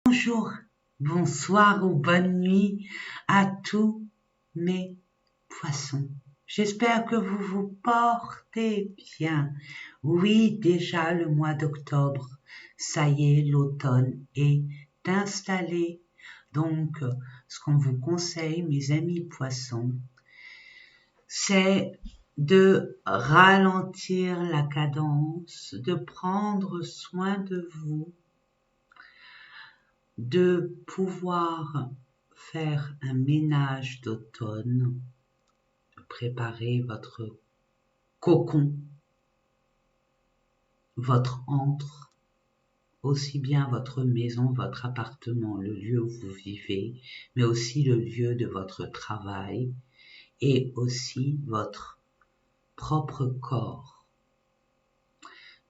Bonjour, bonsoir ou bonne nuit à tous mes poissons. J'espère que vous vous portez bien. Oui, déjà le mois d'octobre, ça y est, l'automne est installé. Donc, ce qu'on vous conseille, mes amis poissons, c'est de ralentir la cadence, de prendre soin de vous, de pouvoir faire un ménage d'automne, préparer votre cocon, votre antre, aussi bien votre maison, votre appartement, le lieu où vous vivez, mais aussi le lieu de votre travail et aussi votre propre corps.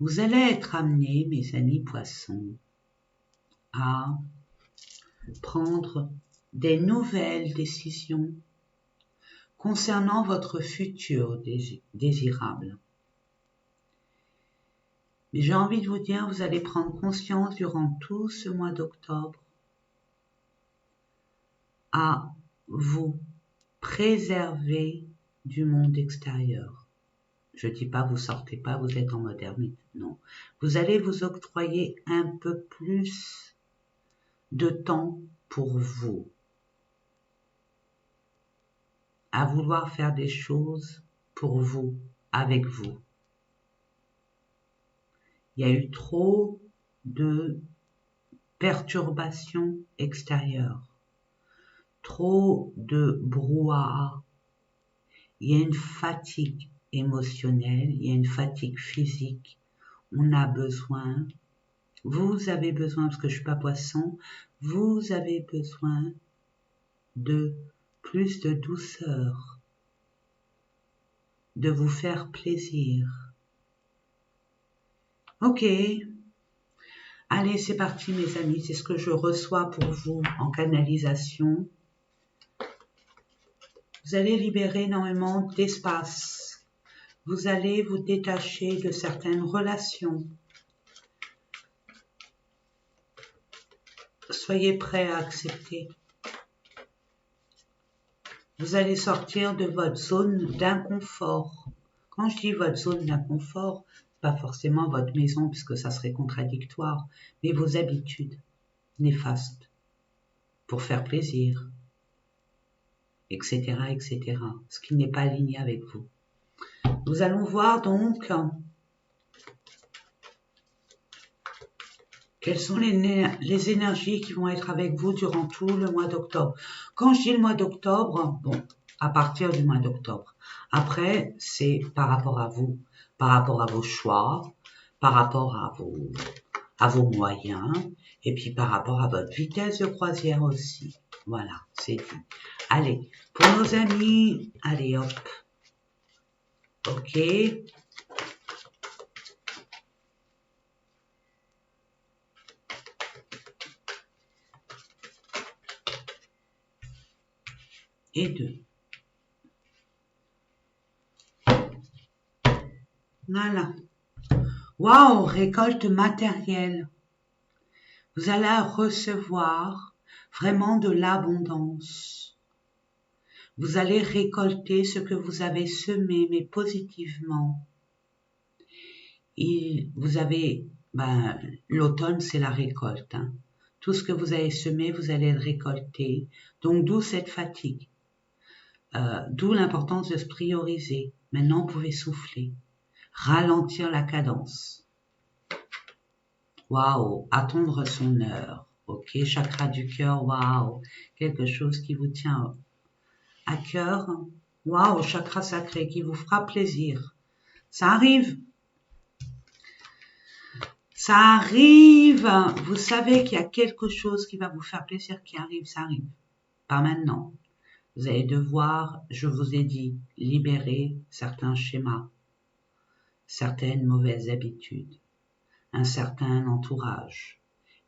Vous allez être amenés, mes amis poissons, à prendre des nouvelles décisions concernant votre futur désirable. Mais j'ai envie de vous dire, vous allez prendre conscience durant tout ce mois d'octobre à vous préserver du monde extérieur. Je dis pas vous sortez pas, vous êtes en modernité, non. Vous allez vous octroyer un peu plus de temps pour vous, à vouloir faire des choses pour vous, avec vous. Il y a eu trop de perturbations extérieures, trop de brouhaha. Il y a une fatigue émotionnelle, il y a une fatigue physique. On a besoin, vous avez besoin, parce que je suis pas poisson, vous avez besoin de plus de douceur, de vous faire plaisir. Ok, allez, c'est parti mes amis, c'est ce que je reçois pour vous en canalisation. Vous allez libérer énormément d'espace. Vous allez vous détacher de certaines relations. Soyez prêts à accepter. Vous allez sortir de votre zone d'inconfort. Quand je dis votre zone d'inconfort, pas forcément votre maison, puisque ça serait contradictoire, mais vos habitudes néfastes pour faire plaisir, etc., etc., ce qui n'est pas aligné avec vous. Nous allons voir donc quelles sont les énergies qui vont être avec vous durant tout le mois d'octobre. Quand je dis le mois d'octobre, bon, à partir du mois d'octobre. Après, c'est par rapport à vous, par rapport à vos choix, par rapport à vos moyens, et puis par rapport à votre vitesse de croisière aussi. Voilà, c'est dit. Allez, pour nos amis, allez hop. Ok. Et 2. Voilà. Waouh, récolte matérielle. Vous allez recevoir vraiment de l'abondance. Vous allez récolter ce que vous avez semé, mais positivement. Vous avez, l'automne, c'est la récolte. Hein. Tout ce que vous avez semé, vous allez le récolter. Donc, d'où cette fatigue. D'où l'importance de se prioriser. Maintenant, vous pouvez souffler. Ralentir la cadence. Waouh, attendre son heure. Ok, chakra du cœur, waouh, quelque chose qui vous tient à cœur. Waouh, chakra sacré qui vous fera plaisir. Ça arrive. Ça arrive. Vous savez qu'il y a quelque chose qui va vous faire plaisir qui arrive, ça arrive. Pas maintenant. Vous allez devoir, je vous ai dit, libérer certains schémas, certaines mauvaises habitudes, un certain entourage.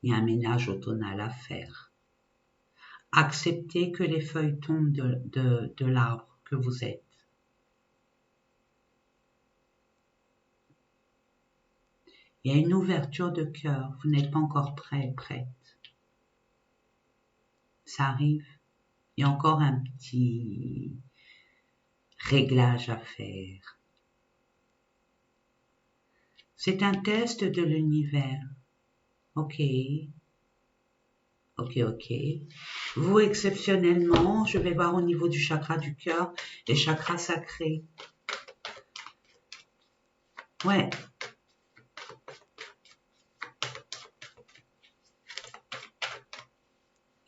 Il y a un ménage automnal à faire. Acceptez que les feuilles tombent de l'arbre que vous êtes. Il y a une ouverture de cœur. Vous n'êtes pas encore prêt, prête. ça arrive. Il y a encore un petit réglage à faire. C'est un test de l'univers. Ok. Vous, exceptionnellement, je vais voir au niveau du chakra du cœur, les chakras sacrés. Ouais.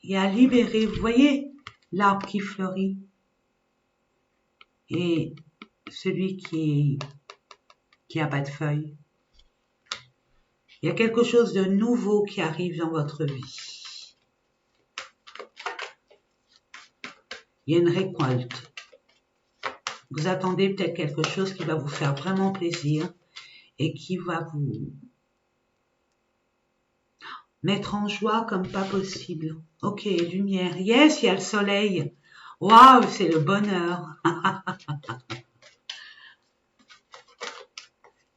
Il y a libéré, vous voyez, l'arbre qui fleurit. Et celui qui a pas de feuilles. Il y a quelque chose de nouveau qui arrive dans votre vie. Il y a une récolte. Vous attendez peut-être quelque chose qui va vous faire vraiment plaisir et qui va vous mettre en joie comme pas possible. Ok, lumière. Yes, il y a le soleil. Waouh, c'est le bonheur.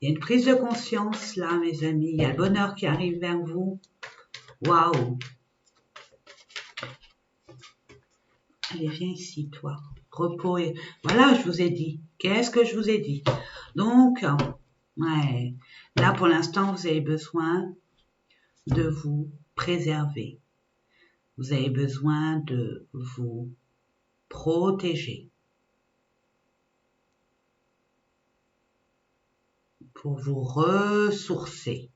Il y a une prise de conscience là, mes amis. Il y a le bonheur qui arrive vers vous. Waouh. Allez, viens ici, toi. Repos et... Voilà, je vous ai dit. Qu'est-ce que je vous ai dit? Donc, ouais. Là, pour l'instant, vous avez besoin de vous préserver. Vous avez besoin de vous protéger. Pour vous ressourcer.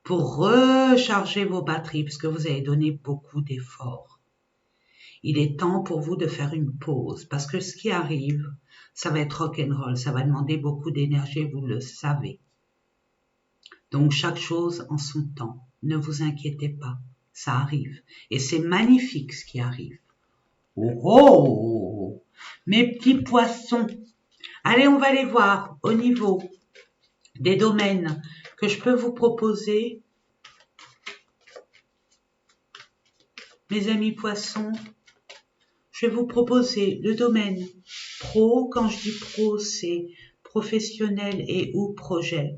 Pour recharger vos batteries, parce que vous avez donné beaucoup d'efforts. Il est temps pour vous de faire une pause, parce que ce qui arrive, ça va être rock'n'roll, ça va demander beaucoup d'énergie, vous le savez. Donc chaque chose en son temps, ne vous inquiétez pas, ça arrive. Et c'est magnifique ce qui arrive. Oh, oh, mes petits poissons. Allez, on va les voir au niveau des domaines que je peux vous proposer. Mes amis poissons, je vais vous proposer le domaine pro. Quand je dis pro, c'est professionnel et ou projet.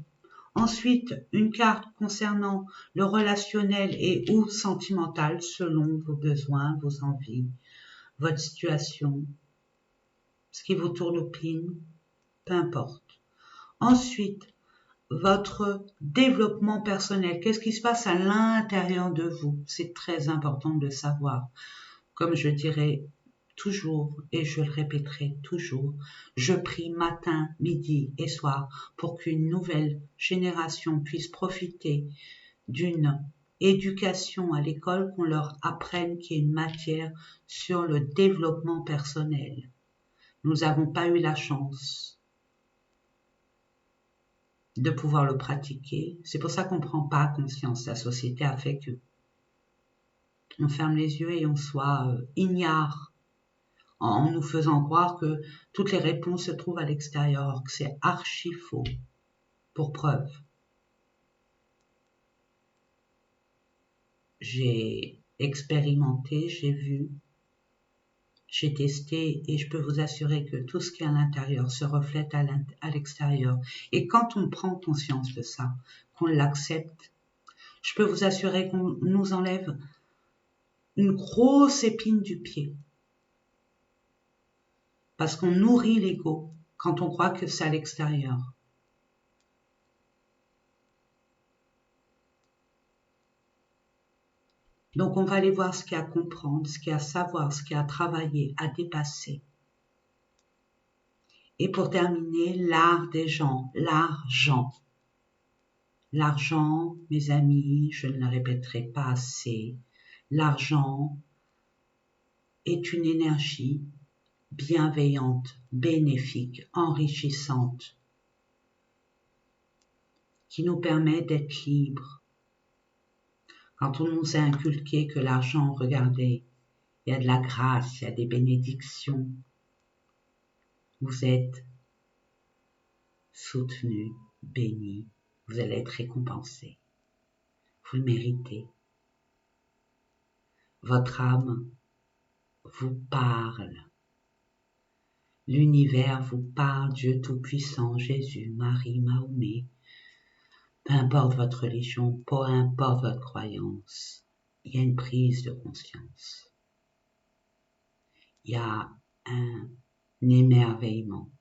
Ensuite, une carte concernant le relationnel et ou sentimental selon vos besoins, vos envies, votre situation, ce qui vous tourne au pin, peu importe. Ensuite, votre développement personnel. Qu'est-ce qui se passe à l'intérieur de vous? C'est très important de le savoir. Comme je dirais toujours, et je le répéterai toujours, je prie matin, midi et soir pour qu'une nouvelle génération puisse profiter d'une éducation à l'école, qu'on leur apprenne qu'il y a une matière sur le développement personnel. Nous n'avons pas eu la chance de pouvoir le pratiquer. C'est pour ça qu'on ne prend pas conscience. La société a fait que on ferme les yeux et on soit ignare en nous faisant croire que toutes les réponses se trouvent à l'extérieur, que c'est archi faux. Pour preuve, j'ai expérimenté, j'ai vu, j'ai testé et je peux vous assurer que tout ce qui est à l'intérieur se reflète à l'extérieur. Et quand on prend conscience de ça, qu'on l'accepte, je peux vous assurer qu'on nous enlève une grosse épine du pied. Parce qu'on nourrit l'ego quand on croit que c'est à l'extérieur. Donc on va aller voir ce qu'il y a à comprendre, ce qu'il y a à savoir, ce qu'il y a à travailler, à dépasser. Et pour terminer, l'art des gens, l'argent. L'argent, mes amis, je ne le répéterai pas assez, l'argent est une énergie bienveillante, bénéfique, enrichissante, qui nous permet d'être libres. Quand on nous a inculqué que l'argent, regardez, il y a de la grâce, il y a des bénédictions, vous êtes soutenu, béni, vous allez être récompensé. Vous le méritez. Votre âme vous parle. L'univers vous parle, Dieu Tout-Puissant, Jésus, Marie, Mahomet. Peu importe votre religion, peu importe votre croyance. il y a une prise de conscience. Il y a un émerveillement.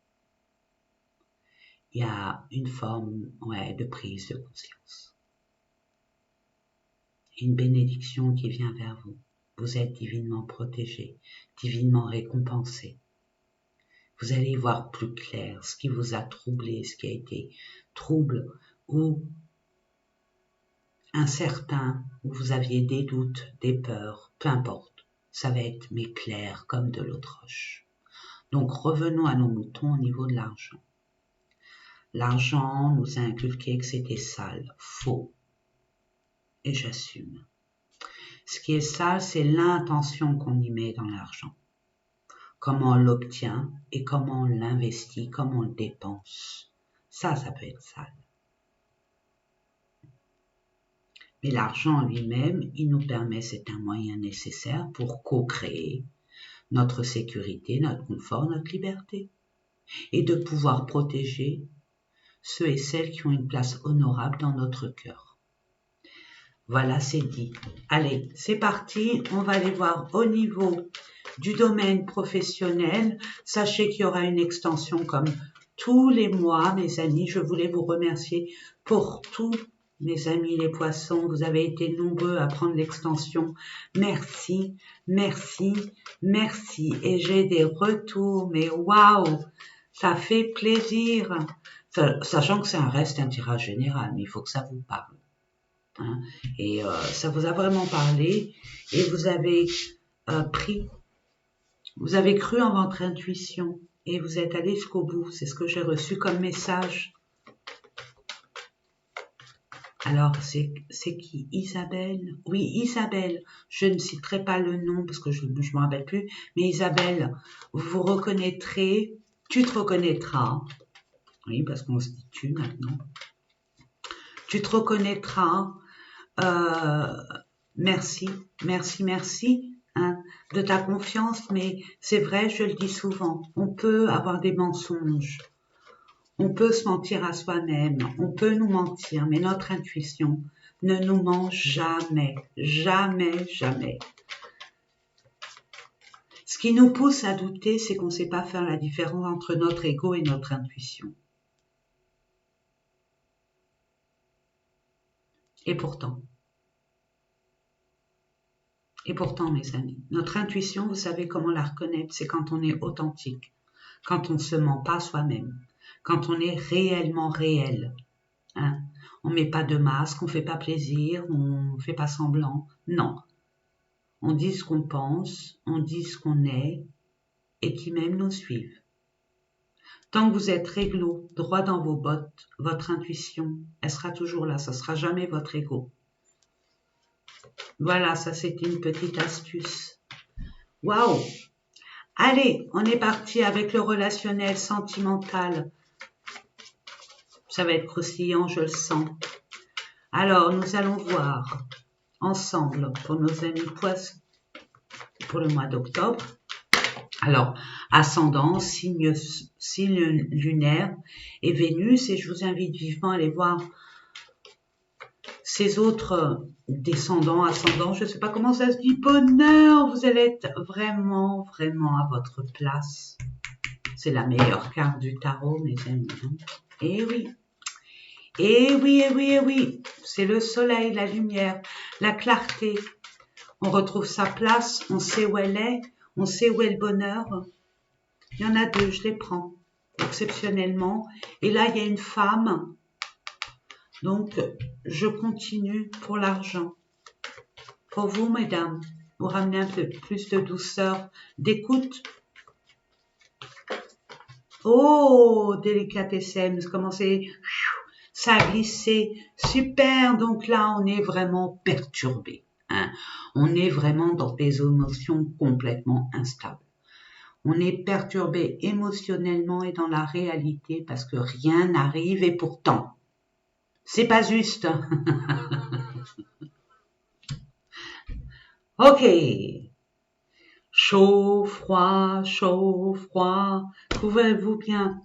Il y a une forme de prise de conscience. Une bénédiction qui vient vers vous. Vous êtes divinement protégé, divinement récompensé. Vous allez y voir plus clair ce qui vous a troublé, ce qui a été trouble ou incertain, où vous aviez des doutes, des peurs, peu importe. Ça va être mais clair comme de l'eau de roche. Donc revenons à nos moutons au niveau de l'argent. L'argent nous a inculqué que c'était sale, faux. Et j'assume. Ce qui est sale, c'est l'intention qu'on y met dans l'argent. Comment on l'obtient et comment on l'investit, comment on le dépense. Ça peut être sale. Mais l'argent en lui-même, il nous permet, c'est un moyen nécessaire pour co-créer notre sécurité, notre confort, notre liberté. Et de pouvoir protéger ceux et celles qui ont une place honorable dans notre cœur. Voilà, c'est dit. Allez, c'est parti. On va aller voir au niveau du domaine professionnel. Sachez qu'il y aura une extension comme tous les mois, mes amis. Je voulais vous remercier pour tous mes amis les poissons. Vous avez été nombreux à prendre l'extension. Merci, merci, merci. Et j'ai des retours, mais waouh, ça fait plaisir. Sachant que ça reste un tirage général, mais il faut que ça vous parle. Hein, et ça vous a vraiment parlé et vous avez vous avez cru en votre intuition et vous êtes allé jusqu'au bout. C'est ce que j'ai reçu comme message. Alors, c'est qui? Isabelle? Oui, Isabelle. Je ne citerai pas le nom parce que je ne me rappelle plus. Mais Isabelle, vous vous reconnaîtrez. Tu te reconnaîtras. Oui, parce qu'on se dit tu maintenant. Tu te reconnaîtras. Merci, merci, merci hein, de ta confiance, mais c'est vrai, je le dis souvent, on peut avoir des mensonges, on peut se mentir à soi-même, on peut nous mentir, mais notre intuition ne nous ment jamais, jamais, jamais. Ce qui nous pousse à douter, c'est qu'on ne sait pas faire la différence entre notre ego et notre intuition. Et pourtant, mes amis, notre intuition, vous savez comment la reconnaître, c'est quand on est authentique, quand on ne se ment pas soi-même, quand on est réellement réel. Hein. On ne met pas de masque, on ne fait pas plaisir, on ne fait pas semblant. Non. On dit ce qu'on pense, on dit ce qu'on est, et qui même nous suivent. Tant que vous êtes réglo, droit dans vos bottes, votre intuition, elle sera toujours là, ça ne sera jamais votre ego. Voilà, ça c'était une petite astuce. Waouh! Allez, on est parti avec le relationnel sentimental. Ça va être croustillant, je le sens. Alors, nous allons voir ensemble pour nos amis poissons pour le mois d'octobre. Alors, ascendant, signe lunaire et Vénus, et je vous invite vivement à aller voir ces autres descendants, ascendants, je ne sais pas comment ça se dit, bonheur, vous allez être vraiment, vraiment à votre place. C'est la meilleure carte du tarot, mes amis. Et oui. Et oui, et oui, et oui. C'est le soleil, la lumière, la clarté. On retrouve sa place, on sait où elle est, on sait où est le bonheur. Il y en a deux, je les prends exceptionnellement. Et là, il y a une femme. Donc, je continue pour l'argent. Pour vous, mesdames, vous ramenez un peu plus de douceur, d'écoute. Oh, délicatessem, commencez, ça a glissé, super. Donc là, on est vraiment perturbé. Hein. On est vraiment dans des émotions complètement instables. On est perturbé émotionnellement et dans la réalité parce que rien n'arrive et pourtant, c'est pas juste. Ok. Chaud, froid, couvrez-vous bien.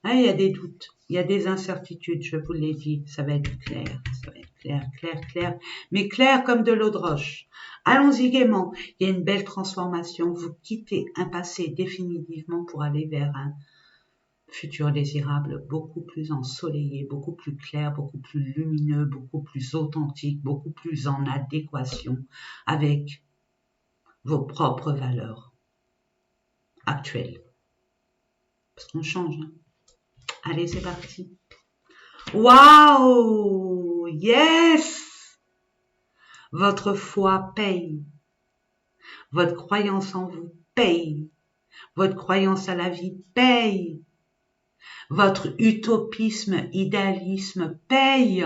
Ah, il y a des doutes, il y a des incertitudes, je vous l'ai dit, ça va être clair, ça va être clair, clair, clair, mais clair comme de l'eau de roche. Allons-y gaiement, il y a une belle transformation, vous quittez un passé définitivement pour aller vers un futur désirable, beaucoup plus ensoleillé, beaucoup plus clair, beaucoup plus lumineux, beaucoup plus authentique, beaucoup plus en adéquation avec vos propres valeurs actuelles. Parce qu'on change. Hein. Allez, c'est parti. Waouh! Yes! Votre foi paye. Votre croyance en vous paye. Votre croyance à la vie paye. Votre utopisme, idéalisme paye.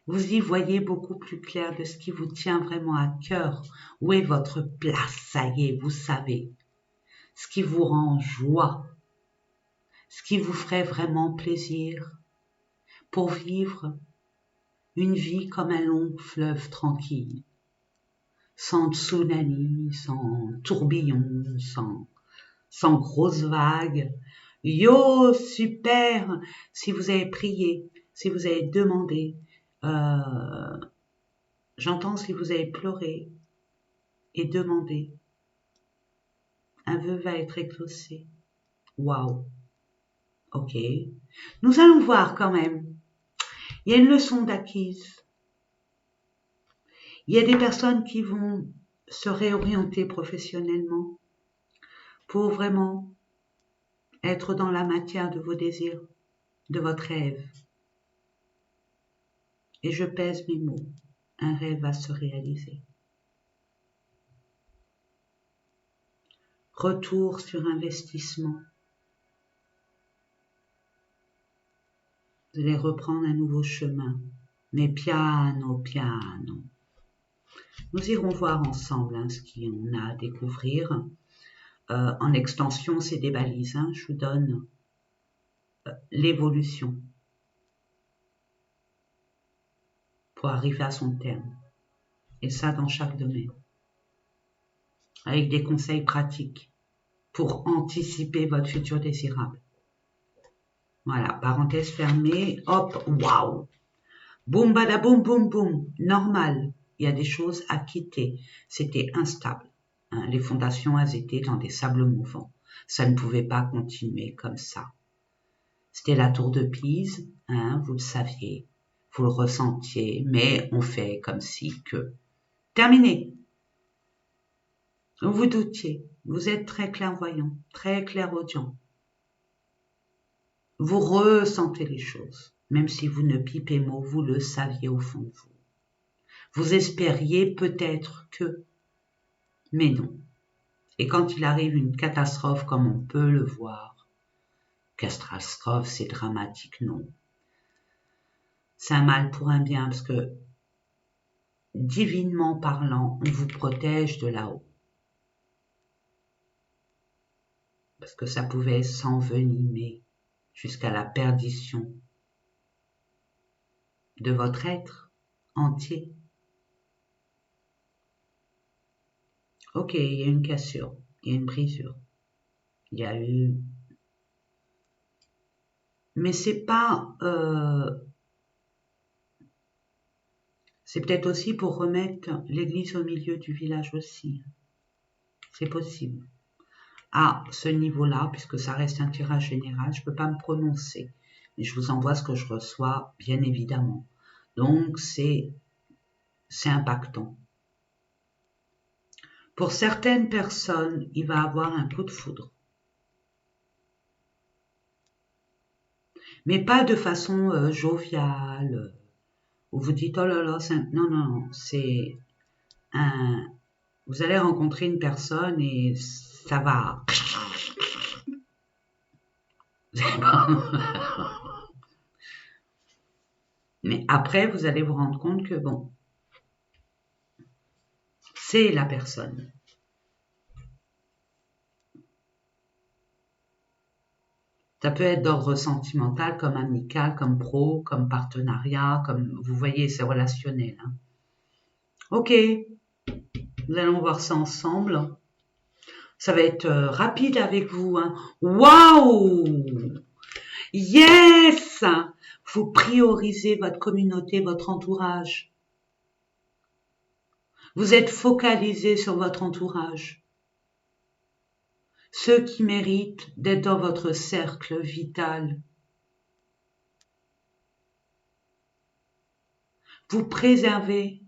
Vous y voyez beaucoup plus clair de ce qui vous tient vraiment à cœur. Où est votre place? Ça y est, vous savez. Ce qui vous rend joie. Ce qui vous ferait vraiment plaisir. Pour vivre une vie comme un long fleuve tranquille. Sans tsunami, sans tourbillon, sans grosses vagues. Yo, super! Si vous avez prié, si vous avez demandé, j'entends si vous avez pleuré et demandé, un vœu va être exaucé. Waouh! Ok. Nous allons voir quand même. Il y a une leçon d'acquise. Il y a des personnes qui vont se réorienter professionnellement pour vraiment être dans la matière de vos désirs, de votre rêve. Et je pèse mes mots. Un rêve va se réaliser. Retour sur investissement. Vous allez reprendre un nouveau chemin. Mais piano, piano. Nous irons voir ensemble ce qu'on a à découvrir. En extension, c'est des balises. Je vous donne l'évolution pour arriver à son terme. Et ça dans chaque domaine. Avec des conseils pratiques pour anticiper votre futur désirable. Voilà, parenthèse fermée, hop, waouh. Boum, badaboum, boum, boum, normal. Il y a des choses à quitter. C'était instable. Les fondations, elles étaient dans des sables mouvants. Ça ne pouvait pas continuer comme ça. C'était la tour de Pise, vous le saviez, vous le ressentiez, mais on fait comme si que... Terminé. Vous doutiez, vous êtes très clairvoyant, très clairaudient. Vous ressentez les choses, même si vous ne pipez mot, vous le saviez au fond de vous. Vous espériez peut-être que, mais non. Et quand il arrive une catastrophe comme on peut le voir, catastrophe c'est dramatique, non. C'est un mal pour un bien parce que, divinement parlant, on vous protège de là-haut. Parce que ça pouvait s'envenimer jusqu'à la perdition de votre être entier. Ok, il y a une cassure, il y a une brisure, il y a eu... Mais c'est pas... C'est peut-être aussi pour remettre l'église au milieu du village aussi. C'est possible. À ce niveau-là, puisque ça reste un tirage général, je ne peux pas me prononcer. Mais je vous envoie ce que je reçois, bien évidemment. Donc, c'est impactant. Pour certaines personnes, il va avoir un coup de foudre. Mais pas de façon joviale, où vous dites, oh là là, non, non, non, c'est un... Vous allez rencontrer une personne et ça va... Mais après, vous allez vous rendre compte que, bon, c'est la personne. Ça peut être d'ordre sentimental, comme amical, comme pro, comme partenariat, comme, vous voyez, c'est relationnel. Hein. Ok, nous allons voir ça ensemble. Ça va être rapide avec vous. Hein. Waouh! Yes! Vous priorisez votre communauté, votre entourage. Vous êtes focalisé sur votre entourage. Ceux qui méritent d'être dans votre cercle vital. Vous préservez,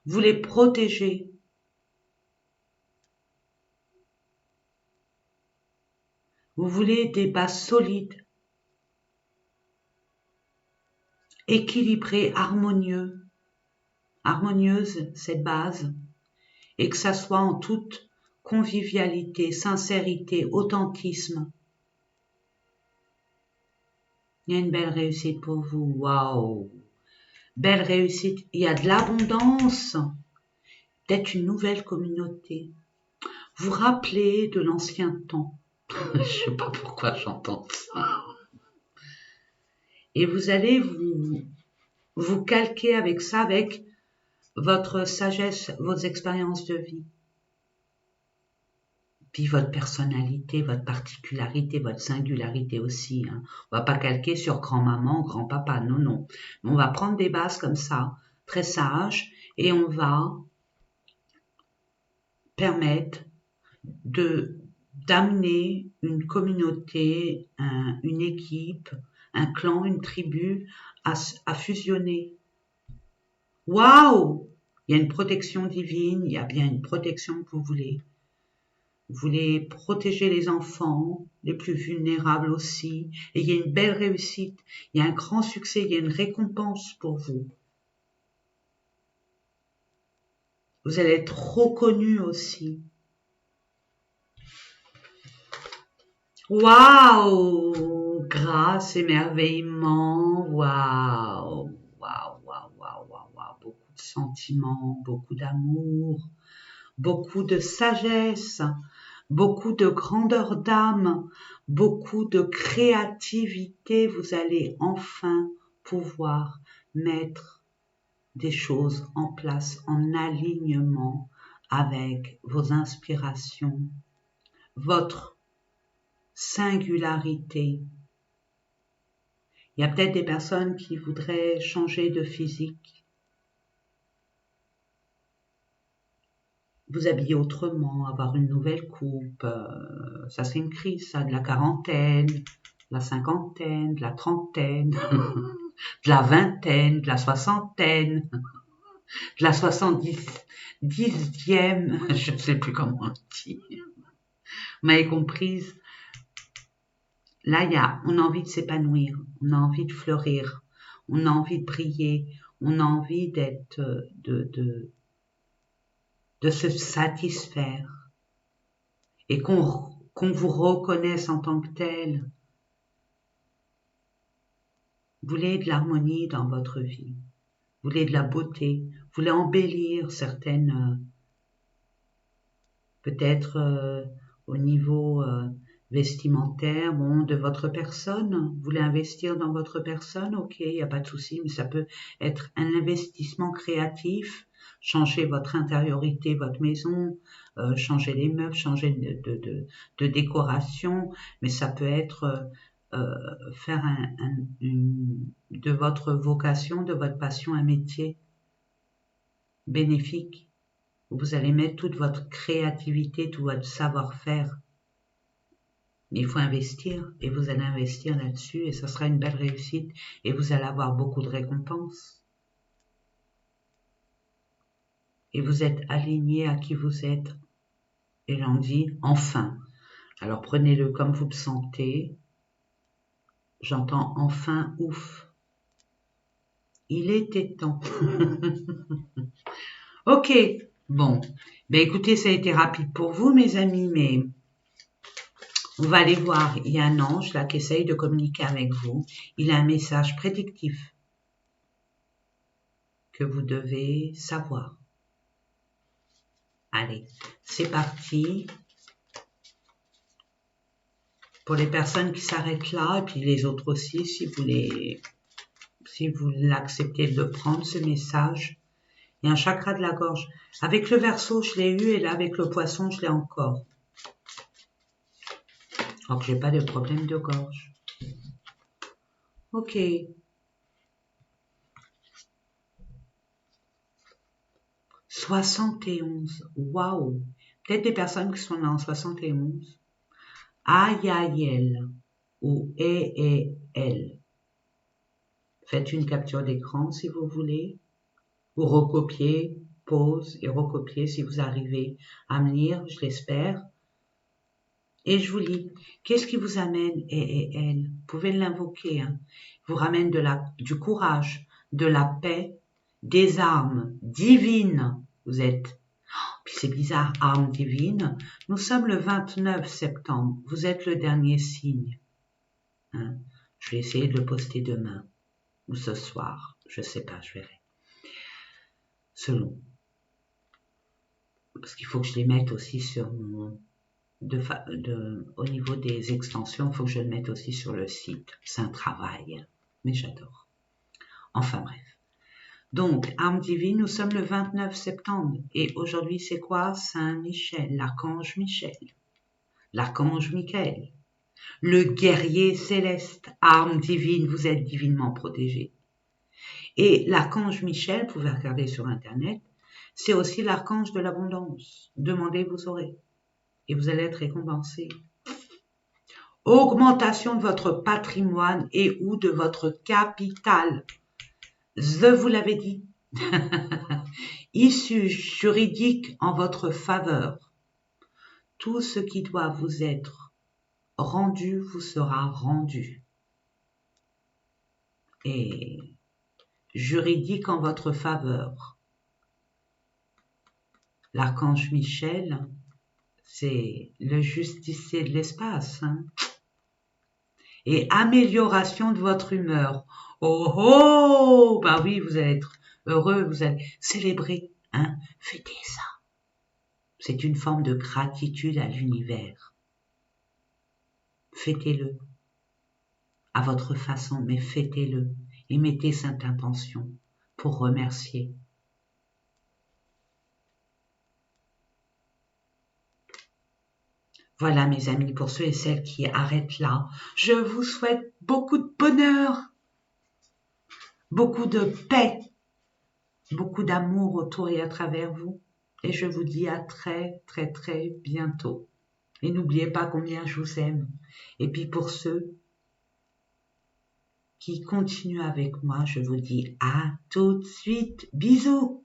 vous les protégez. Vous voulez des bases solides, équilibrées, harmonieuse cette base, et que ça soit en toute convivialité, sincérité, authentisme. Il y a une belle réussite pour vous, waouh! Belle réussite, il y a de l'abondance, d'être une nouvelle communauté. Vous rappelez de l'ancien temps. Je sais pas pourquoi j'entends ça. Et vous allez vous calquer avec ça, avec votre sagesse, vos expériences de vie. Puis votre personnalité, votre particularité, votre singularité aussi. Hein. On va pas calquer sur grand-maman, grand-papa, non, non. On va prendre des bases comme ça, très sages, et on va permettre d'amener une communauté, une équipe, un clan, une tribu à fusionner. Waouh! Il y a une protection divine, il y a bien une protection que vous voulez. Vous voulez protéger les enfants, les plus vulnérables aussi. Et il y a une belle réussite, il y a un grand succès, il y a une récompense pour vous. Vous allez être reconnu aussi. Waouh! Grâce, émerveillement, waouh! Waouh, waouh, waouh, waouh, waouh! Beaucoup de sentiments, beaucoup d'amour, beaucoup de sagesse, beaucoup de grandeur d'âme, beaucoup de créativité. Vous allez enfin pouvoir mettre des choses en place en alignement avec vos inspirations, votre singularité. Il y a peut-être des personnes qui voudraient changer de physique, vous habiller autrement, avoir une nouvelle coupe. Ça c'est une crise, ça, de la quarantaine, de la cinquantaine, de la trentaine, de la vingtaine, de la soixantaine, de la 70e, je ne sais plus comment on dit. Vous m'avez comprise? Là, on a envie de s'épanouir, on a envie de fleurir, on a envie de briller, on a envie d'être, de se satisfaire et qu'on vous reconnaisse en tant que tel. Vous voulez de l'harmonie dans votre vie, vous voulez de la beauté, vous voulez embellir certaines, peut-être au niveau vestimentaire, bon, de votre personne. Vous voulez investir dans votre personne, ok, il n'y a pas de souci, mais ça peut être un investissement créatif. Changer votre intériorité, votre maison, changer les meubles, changer de décoration, mais ça peut être faire de votre vocation, de votre passion, un métier bénéfique, où vous allez mettre toute votre créativité, tout votre savoir-faire. Mais il faut investir, et vous allez investir là-dessus, et ça sera une belle réussite, et vous allez avoir beaucoup de récompenses. Et vous êtes aligné à qui vous êtes. Et l'on dit enfin. Alors prenez-le comme vous le sentez. J'entends enfin ouf. Il était temps. Ok, bon. Ben écoutez, ça a été rapide pour vous, mes amis, mais on va aller voir. Il y a un ange là qui essaye de communiquer avec vous. Il a un message prédictif que vous devez savoir. Allez, c'est parti. Pour les personnes qui s'arrêtent là, et puis les autres aussi, si vous l'acceptez de prendre ce message. Il y a un chakra de la gorge. Avec le Verseau, je l'ai eu, et là, avec le Poisson, je l'ai encore. Alors que j'ai pas de problème de gorge. Ok. 71. Waouh. Peut-être des personnes qui sont nées en 71. Aïe ou elle. Faites une capture d'écran si vous voulez. Ou recopier, pause et recopier si vous arrivez à me lire, je l'espère. Et je vous lis, qu'est-ce qui vous amène et elle? Vous pouvez l'invoquer, hein. Vous ramène du courage, de la paix, des armes divines. Vous êtes, puis c'est bizarre, armes divines. Nous sommes le 29 septembre. Vous êtes le dernier signe. Hein. Je vais essayer de le poster demain ou ce soir. Je sais pas, je verrai. Selon. Parce qu'il faut que je les mette aussi sur mon, au niveau des extensions, il faut que je le mette aussi sur le site. C'est un travail, mais j'adore. Enfin bref. Donc, âme divine, nous sommes le 29 septembre. Et aujourd'hui, c'est quoi? Saint-Michel, l'archange Michel, l'archange Michael, le guerrier céleste, âme divine, vous êtes divinement protégé. Et l'archange Michel, vous pouvez regarder sur Internet, c'est aussi l'archange de l'abondance. Demandez, vous aurez. Et vous allez être récompensé. Augmentation de votre patrimoine et ou de votre capital. Je vous l'avais dit. Issue juridique en votre faveur. Tout ce qui doit vous être rendu vous sera rendu. Et juridique en votre faveur. L'archange Michel, c'est le justicier de l'espace. Hein. Et amélioration de votre humeur. Oh oh, bah oui, vous allez être heureux, vous allez célébrer, hein, fêtez ça. C'est une forme de gratitude à l'univers. Fêtez-le à votre façon, mais fêtez-le et mettez cette intention pour remercier. Voilà mes amis, pour ceux et celles qui arrêtent là, je vous souhaite beaucoup de bonheur, beaucoup de paix, beaucoup d'amour autour et à travers vous. Et je vous dis à très très très bientôt. Et n'oubliez pas combien je vous aime. Et puis pour ceux qui continuent avec moi, je vous dis à tout de suite. Bisous.